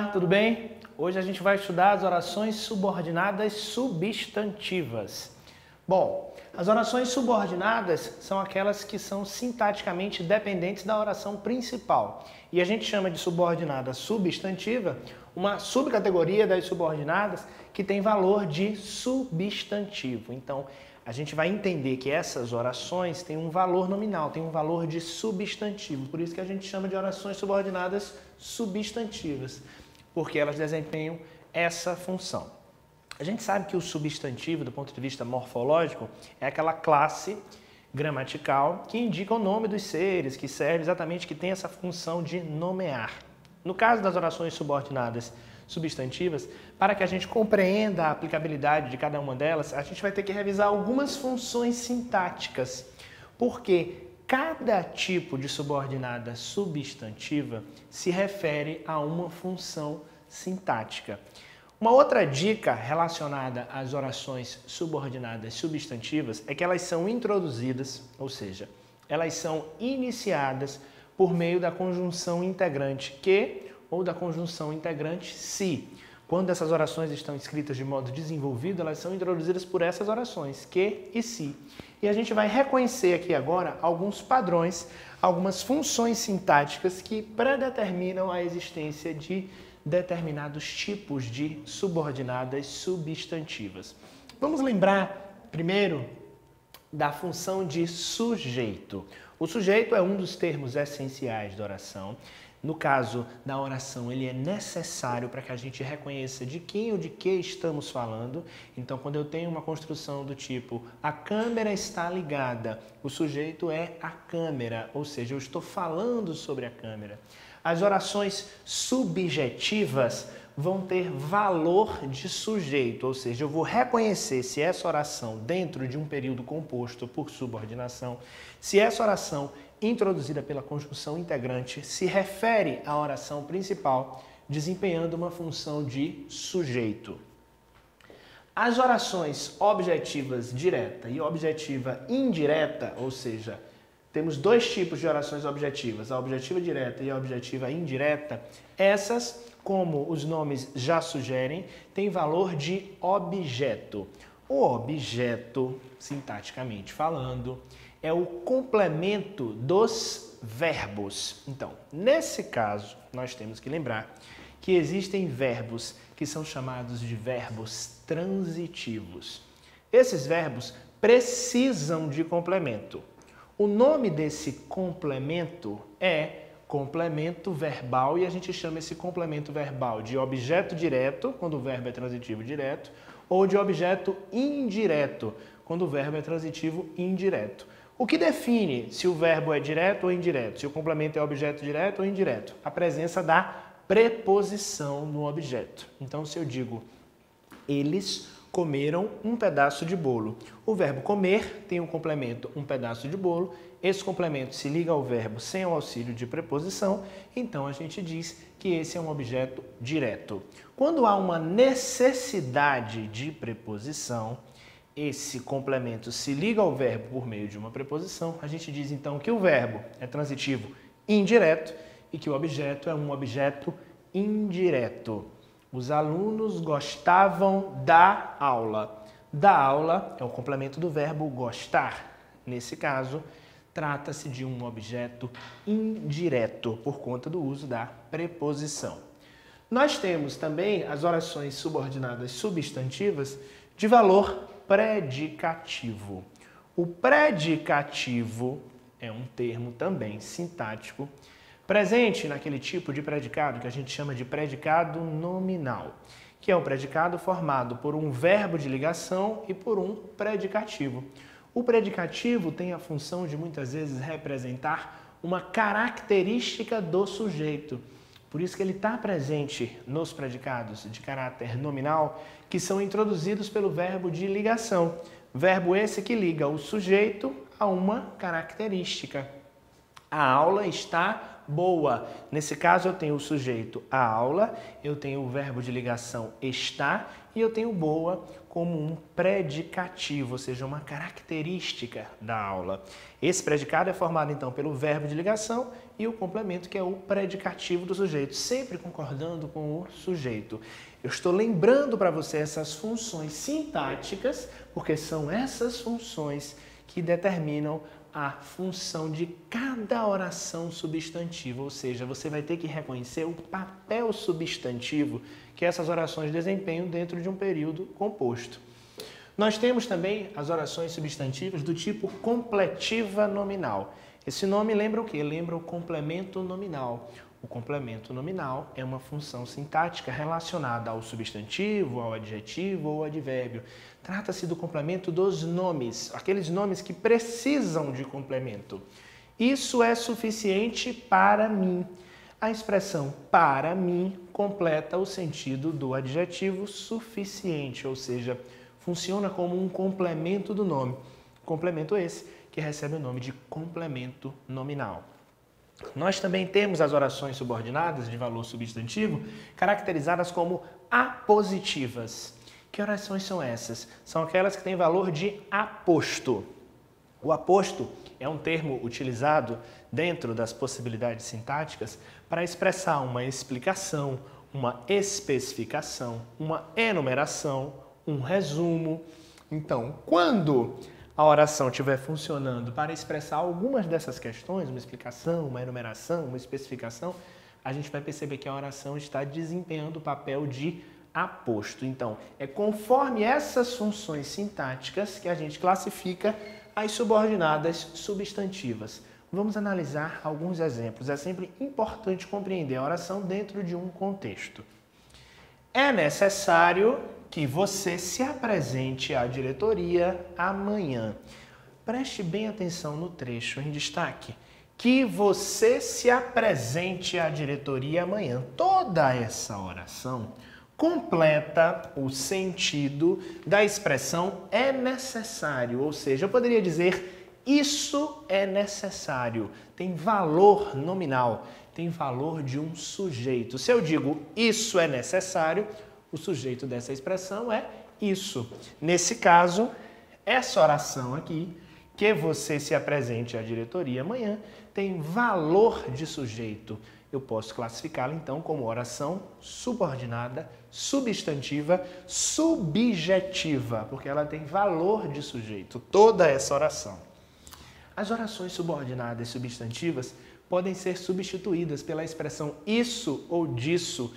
Olá, tudo bem? Hoje a gente vai estudar as orações subordinadas substantivas. Bom, as orações subordinadas são aquelas que são sintaticamente dependentes da oração principal. E a gente chama de subordinada substantiva uma subcategoria das subordinadas que tem valor de substantivo. Então, a gente vai entender que essas orações têm um valor nominal, têm um valor de substantivo. Por isso que a gente chama de orações subordinadas substantivas, porque elas desempenham essa função. A gente sabe que o substantivo, do ponto de vista morfológico, é aquela classe gramatical que indica o nome dos seres, que serve exatamente, que tem essa função de nomear. No caso das orações subordinadas substantivas, para que a gente compreenda a aplicabilidade de cada uma delas, a gente vai ter que revisar algumas funções sintáticas, porque cada tipo de subordinada substantiva se refere a uma função sintática. Uma outra dica relacionada às orações subordinadas substantivas é que elas são introduzidas, ou seja, elas são iniciadas por meio da conjunção integrante que ou da conjunção integrante se. Quando essas orações estão escritas de modo desenvolvido, elas são introduzidas por essas orações, que e se. E a gente vai reconhecer aqui agora alguns padrões, algumas funções sintáticas que predeterminam a existência de determinados tipos de subordinadas substantivas. Vamos lembrar, primeiro, da função de sujeito. O sujeito é um dos termos essenciais da oração. No caso da oração, ele é necessário para que a gente reconheça de quem ou de que estamos falando. Então, quando eu tenho uma construção do tipo a câmera está ligada, o sujeito é a câmera, ou seja, eu estou falando sobre a câmera. As orações subjetivas vão ter valor de sujeito, ou seja, eu vou reconhecer se essa oração, dentro de um período composto por subordinação, se essa oração introduzida pela conjunção integrante se refere à oração principal, desempenhando uma função de sujeito. As orações objetivas direta e objetiva indireta, ou seja, temos dois tipos de orações objetivas, a objetiva direta e a objetiva indireta. Essas, como os nomes já sugerem, têm valor de objeto. O objeto, sintaticamente falando, é o complemento dos verbos. Então, nesse caso, nós temos que lembrar que existem verbos que são chamados de verbos transitivos. Esses verbos precisam de complemento. O nome desse complemento é complemento verbal e a gente chama esse complemento verbal de objeto direto, quando o verbo é transitivo direto, ou de objeto indireto, quando o verbo é transitivo indireto. O que define se o verbo é direto ou indireto, se o complemento é objeto direto ou indireto? A presença da preposição no objeto. Então, se eu digo, eles comeram um pedaço de bolo. O verbo comer tem um complemento, um pedaço de bolo. Esse complemento se liga ao verbo sem o auxílio de preposição, então a gente diz que esse é um objeto direto. Quando há uma necessidade de preposição, esse complemento se liga ao verbo por meio de uma preposição, a gente diz então que o verbo é transitivo indireto e que o objeto é um objeto indireto. Os alunos gostavam da aula. Da aula é o complemento do verbo gostar. Nesse caso, trata-se de um objeto indireto por conta do uso da preposição. Nós temos também as orações subordinadas substantivas de valor predicativo. O predicativo é um termo também sintático, presente naquele tipo de predicado que a gente chama de predicado nominal, que é um predicado formado por um verbo de ligação e por um predicativo. O predicativo tem a função de muitas vezes representar uma característica do sujeito. Por isso que ele está presente nos predicados de caráter nominal que são introduzidos pelo verbo de ligação. Verbo esse que liga o sujeito a uma característica. A aula está boa. Nesse caso eu tenho o sujeito a aula, eu tenho o verbo de ligação está e eu tenho boa como um predicativo, ou seja, uma característica da aula. Esse predicado é formado então pelo verbo de ligação e o complemento, que é o predicativo do sujeito, sempre concordando com o sujeito. Eu estou lembrando para você essas funções sintáticas, porque são essas funções que determinam a função de cada oração substantiva, ou seja, você vai ter que reconhecer o papel substantivo que essas orações desempenham dentro de um período composto. Nós temos também as orações substantivas do tipo completiva nominal. Esse nome lembra o quê? Lembra o complemento nominal. O complemento nominal é uma função sintática relacionada ao substantivo, ao adjetivo ou advérbio. Trata-se do complemento dos nomes, aqueles nomes que precisam de complemento. Isso é suficiente para mim. A expressão para mim completa o sentido do adjetivo suficiente, ou seja, funciona como um complemento do nome. Complemento esse que recebe o nome de complemento nominal. Nós também temos as orações subordinadas de valor substantivo caracterizadas como apositivas. Que orações são essas? São aquelas que têm valor de aposto. O aposto é um termo utilizado dentro das possibilidades sintáticas para expressar uma explicação, uma especificação, uma enumeração, um resumo. Então, quando a oração estiver funcionando para expressar algumas dessas questões, uma explicação, uma enumeração, uma especificação, a gente vai perceber que a oração está desempenhando o papel de aposto. Então, é conforme essas funções sintáticas que a gente classifica as subordinadas substantivas. Vamos analisar alguns exemplos. É sempre importante compreender a oração dentro de um contexto. É necessário que você se apresente à diretoria amanhã. Preste bem atenção no trecho em destaque. Que você se apresente à diretoria amanhã. Toda essa oração completa o sentido da expressão é necessário, ou seja, eu poderia dizer isso é necessário. Tem valor nominal, tem valor de um sujeito. Se eu digo isso é necessário, o sujeito dessa expressão é isso. Nesse caso, essa oração aqui, que você se apresente à diretoria amanhã, tem valor de sujeito. Eu posso classificá-la então como oração subordinada, substantiva, subjetiva, porque ela tem valor de sujeito, toda essa oração. As orações subordinadas substantivas podem ser substituídas pela expressão isso ou disso.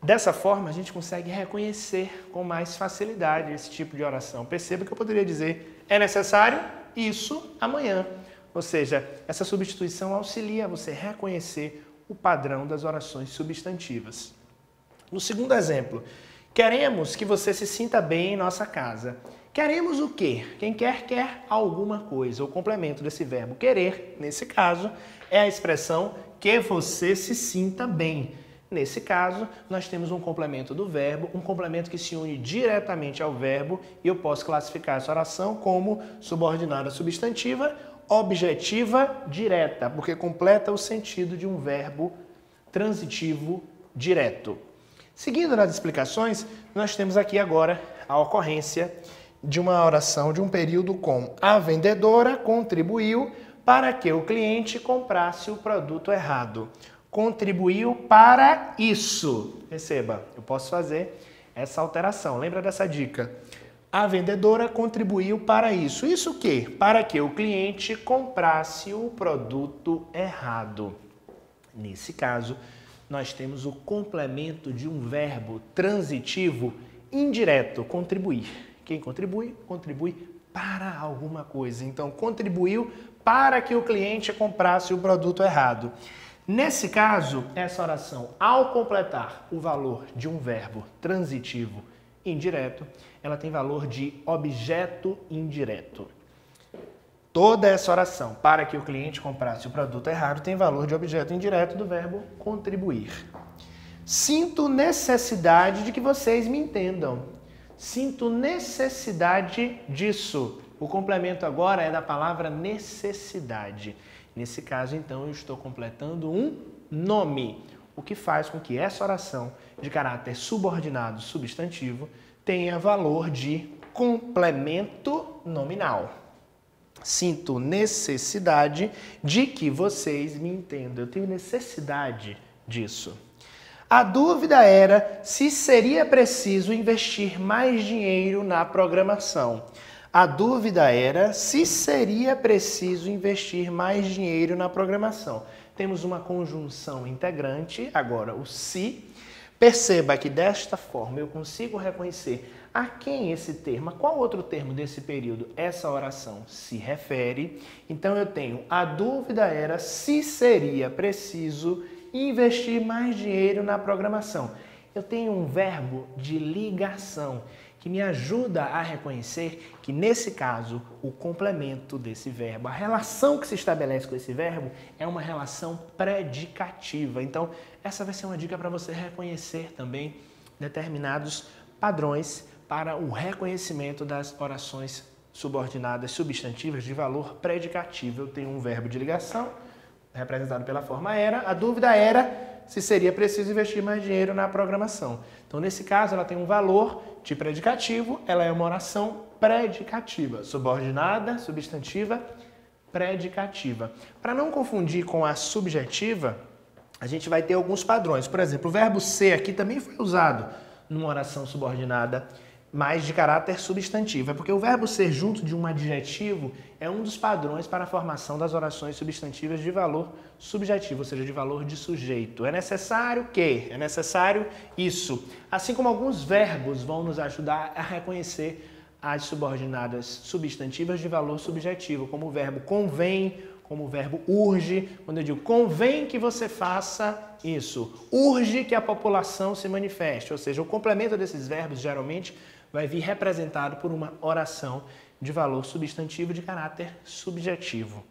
Dessa forma, a gente consegue reconhecer com mais facilidade esse tipo de oração. Perceba que eu poderia dizer, é necessário isso amanhã. Ou seja, essa substituição auxilia você reconhecer o padrão das orações substantivas. No segundo exemplo, queremos que você se sinta bem em nossa casa. Queremos o quê? Quem quer, quer alguma coisa. O complemento desse verbo querer, nesse caso, é a expressão que você se sinta bem. Nesse caso, nós temos um complemento do verbo, um complemento que se une diretamente ao verbo, e eu posso classificar essa oração como subordinada substantiva, objetiva direta, porque completa o sentido de um verbo transitivo direto. Seguindo nas explicações, nós temos aqui agora a ocorrência de uma oração de um período com a vendedora contribuiu para que o cliente comprasse o produto errado. Contribuiu para isso. Perceba, eu posso fazer essa alteração. Lembra dessa dica? A vendedora contribuiu para isso. Isso o quê? Para que o cliente comprasse o produto errado. Nesse caso, nós temos o complemento de um verbo transitivo indireto, contribuir. Quem contribui, contribui para alguma coisa. Então, contribuiu para que o cliente comprasse o produto errado. Nesse caso, essa oração, ao completar o valor de um verbo transitivo indireto, ela tem valor de objeto indireto. Toda essa oração, para que o cliente comprasse o produto errado, tem valor de objeto indireto do verbo contribuir. Sinto necessidade de que vocês me entendam. Sinto necessidade disso. O complemento agora é da palavra necessidade. Nesse caso, então, eu estou completando um nome, o que faz com que essa oração de caráter subordinado substantivo tenha valor de complemento nominal. Sinto necessidade de que vocês me entendam. Eu tenho necessidade disso. A dúvida era se seria preciso investir mais dinheiro na programação. A dúvida era se seria preciso investir mais dinheiro na programação. Temos uma conjunção integrante, agora o se. Perceba que desta forma eu consigo reconhecer a quem esse termo, a qual outro termo desse período essa oração se refere. Então eu tenho a dúvida era se seria preciso investir mais dinheiro na programação. Eu tenho um verbo de ligação que me ajuda a reconhecer que, nesse caso, o complemento desse verbo, a relação que se estabelece com esse verbo é uma relação predicativa. Então, essa vai ser uma dica para você reconhecer também determinados padrões para o reconhecimento das orações subordinadas substantivas de valor predicativo. Eu tenho um verbo de ligação, representado pela forma era. A dúvida era se seria preciso investir mais dinheiro na programação. Então, nesse caso, ela tem um valor de predicativo, ela é uma oração predicativa, subordinada, substantiva, predicativa. Para não confundir com a subjetiva, a gente vai ter alguns padrões. Por exemplo, o verbo ser aqui também foi usado numa oração subordinada, mas de caráter substantivo. É porque o verbo ser junto de um adjetivo é um dos padrões para a formação das orações substantivas de valor subjetivo, ou seja, de valor de sujeito. É necessário que, é necessário isso. Assim como alguns verbos vão nos ajudar a reconhecer as subordinadas substantivas de valor subjetivo, como o verbo convém, como o verbo urge. Quando eu digo convém que você faça isso, urge que a população se manifeste. Ou seja, o complemento desses verbos geralmente vai vir representado por uma oração de valor substantivo de caráter subjetivo.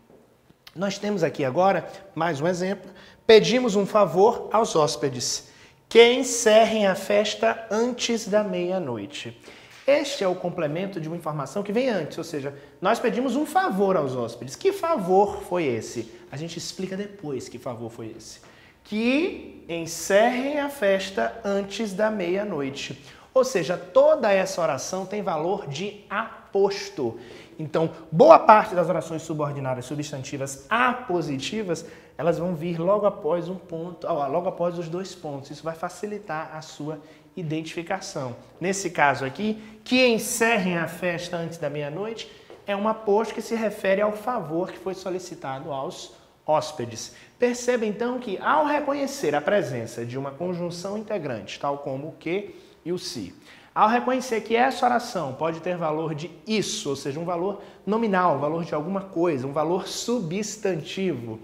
Nós temos aqui agora mais um exemplo. Pedimos um favor aos hóspedes, que encerrem a festa antes da meia-noite. Este é o complemento de uma informação que vem antes, ou seja, nós pedimos um favor aos hóspedes. Que favor foi esse? A gente explica depois que favor foi esse. Que encerrem a festa antes da meia-noite. Ou seja, toda essa oração tem valor de aposto. Então, boa parte das orações subordinadas substantivas apositivas, elas vão vir logo após um ponto, logo após os dois pontos. Isso vai facilitar a sua identificação. Nesse caso aqui, que encerrem a festa antes da meia-noite, é um aposto que se refere ao favor que foi solicitado aos hóspedes. Perceba então que, ao reconhecer a presença de uma conjunção integrante, tal como o que e o se, ao reconhecer que essa oração pode ter valor de isso, ou seja, um valor nominal, um valor de alguma coisa, um valor substantivo,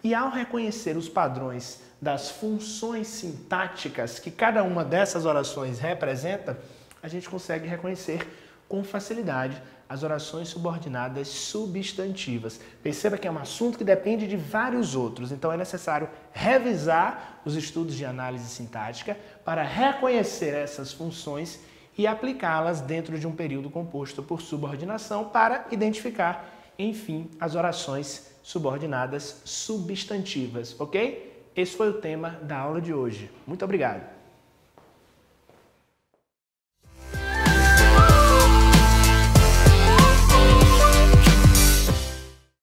e ao reconhecer os padrões das funções sintáticas que cada uma dessas orações representa, a gente consegue reconhecer com facilidade as orações subordinadas substantivas. Perceba que é um assunto que depende de vários outros, então é necessário revisar os estudos de análise sintática para reconhecer essas funções e aplicá-las dentro de um período composto por subordinação para identificar, enfim, as orações subordinadas substantivas, ok? Esse foi o tema da aula de hoje. Muito obrigado!